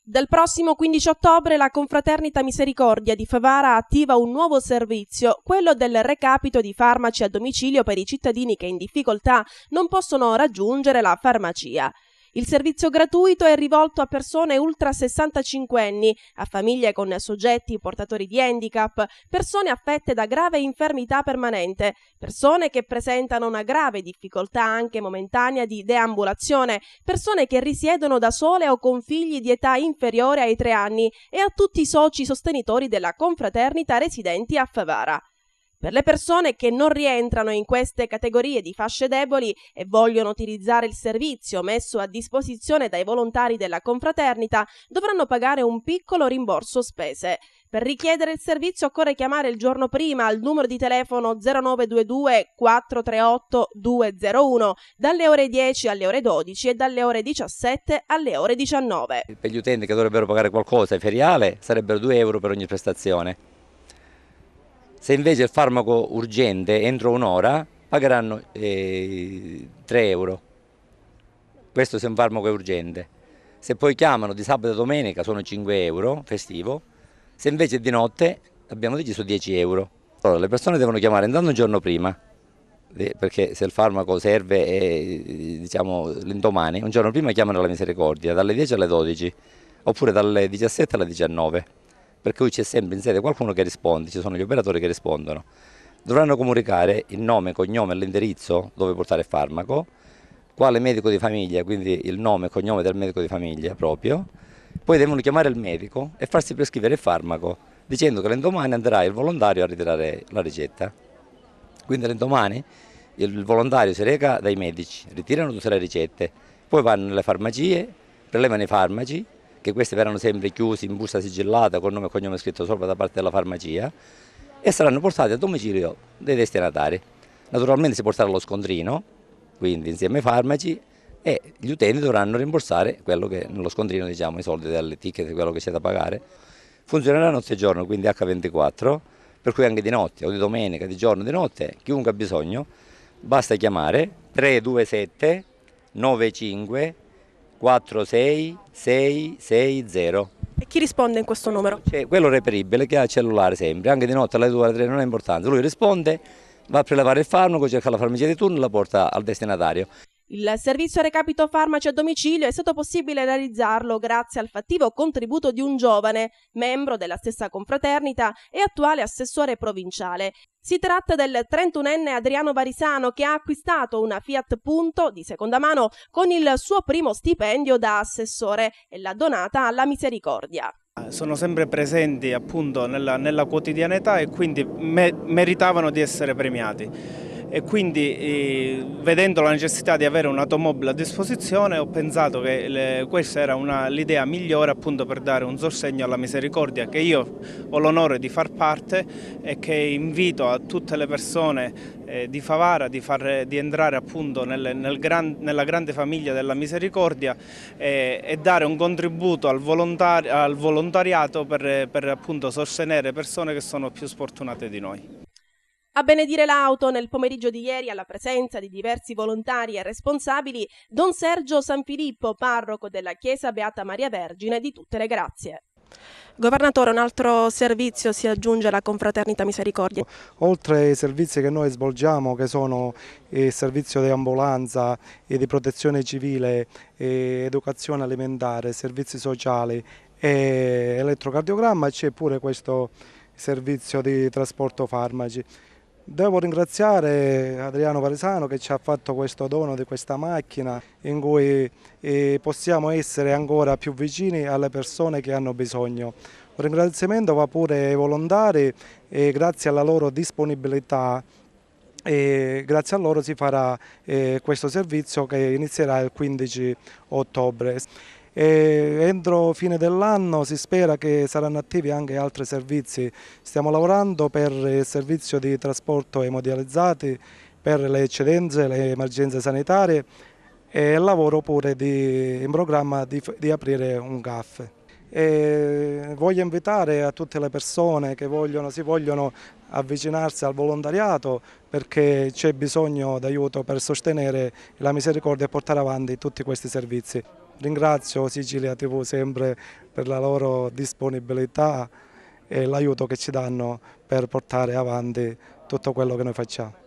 Dal prossimo 15 ottobre la Confraternita Misericordia di Favara attiva un nuovo servizio, quello del recapito di farmaci a domicilio per i cittadini che in difficoltà non possono raggiungere la farmacia. Il servizio gratuito è rivolto a persone ultra 65 anni, a famiglie con soggetti portatori di handicap, persone affette da grave infermità permanente, persone che presentano una grave difficoltà anche momentanea di deambulazione, persone che risiedono da sole o con figli di età inferiore ai 3 anni e a tutti i soci sostenitori della confraternita residenti a Favara. Per le persone che non rientrano in queste categorie di fasce deboli e vogliono utilizzare il servizio messo a disposizione dai volontari della confraternita, dovranno pagare un piccolo rimborso spese. Per richiedere il servizio occorre chiamare il giorno prima al numero di telefono 0922 438 201 dalle ore 10 alle ore 12 e dalle ore 17 alle ore 19. Per gli utenti che dovrebbero pagare qualcosa feriale sarebbero 2 euro per ogni prestazione. Se invece il farmaco urgente entro un'ora pagheranno 3 euro. Questo se un farmaco è urgente. Se poi chiamano di sabato e domenica sono 5 euro, festivo. Se invece è di notte abbiamo deciso 10 euro. Allora, le persone devono chiamare intanto un giorno prima, perché se il farmaco serve diciamo l'indomani, un giorno prima chiamano la Misericordia, dalle 10 alle 12, oppure dalle 17 alle 19. Per cui c'è sempre in sede qualcuno che risponde, ci sono gli operatori che rispondono. Dovranno comunicare il nome, cognome e l'indirizzo dove portare il farmaco, quale medico di famiglia, quindi il nome e cognome del medico di famiglia proprio, poi devono chiamare il medico e farsi prescrivere il farmaco, dicendo che l'indomani andrà il volontario a ritirare la ricetta. Quindi l'indomani il volontario si reca dai medici, ritirano tutte le ricette, poi vanno nelle farmacie, prelevano i farmaci, che questi verranno sempre chiusi in busta sigillata con nome e cognome scritto sopra da parte della farmacia e saranno portati a domicilio dei destinatari. Naturalmente si porterà lo scontrino, quindi insieme ai farmaci, e gli utenti dovranno rimborsare quello che nello scontrino, diciamo, i soldi del ticket, quello che c'è da pagare. Funzionerà notte e giorno, quindi H24, per cui anche di notte o di domenica, di giorno, di notte, chiunque ha bisogno, basta chiamare 327 95 46660. E chi risponde in questo numero? C'è quello reperibile che ha il cellulare sempre, anche di notte alle 2 alle 3 non è importante. Lui risponde, va a prelevare il farmaco, cerca la farmacia di turno e la porta al destinatario. Il servizio recapito farmaci a domicilio è stato possibile realizzarlo grazie al fattivo contributo di un giovane, membro della stessa confraternita e attuale assessore provinciale. Si tratta del 31enne Adriano Varisano che ha acquistato una Fiat Punto di seconda mano con il suo primo stipendio da assessore e l'ha donata alla Misericordia. Sono sempre presenti appunto nella quotidianità e quindi meritavano di essere premiati. E quindi vedendo la necessità di avere un'automobile a disposizione ho pensato che questa era l'idea migliore appunto per dare un sostegno alla Misericordia che io ho l'onore di far parte e che invito a tutte le persone di Favara di entrare appunto nella grande famiglia della Misericordia e dare un contributo al volontariato per appunto sostenere persone che sono più sfortunate di noi. A benedire l'auto nel pomeriggio di ieri, alla presenza di diversi volontari e responsabili, Don Sergio Sanfilippo, parroco della Chiesa Beata Maria Vergine di Tutte le Grazie. Governatore, un altro servizio si aggiunge alla Confraternita Misericordia. Oltre ai servizi che noi svolgiamo, che sono il servizio di ambulanza e di protezione civile, educazione alimentare, servizi sociali e elettrocardiogramma, c'è pure questo servizio di trasporto farmaci. Devo ringraziare Adriano Varisano che ci ha fatto questo dono di questa macchina in cui possiamo essere ancora più vicini alle persone che hanno bisogno. Un ringraziamento va pure ai volontari e grazie alla loro disponibilità e grazie a loro si farà questo servizio che inizierà il 15 ottobre. Entro fine dell'anno si spera che saranno attivi anche altri servizi. Stiamo lavorando per il servizio di trasporto emodializzati, per le eccedenze, le emergenze sanitarie e lavoro pure in programma di aprire un caffè. Voglio invitare a tutte le persone che si vogliono avvicinarsi al volontariato perché c'è bisogno d'aiuto per sostenere la Misericordia e portare avanti tutti questi servizi. ringrazio Sicilia TV sempre per la loro disponibilità e l'aiuto che ci danno per portare avanti tutto quello che noi facciamo.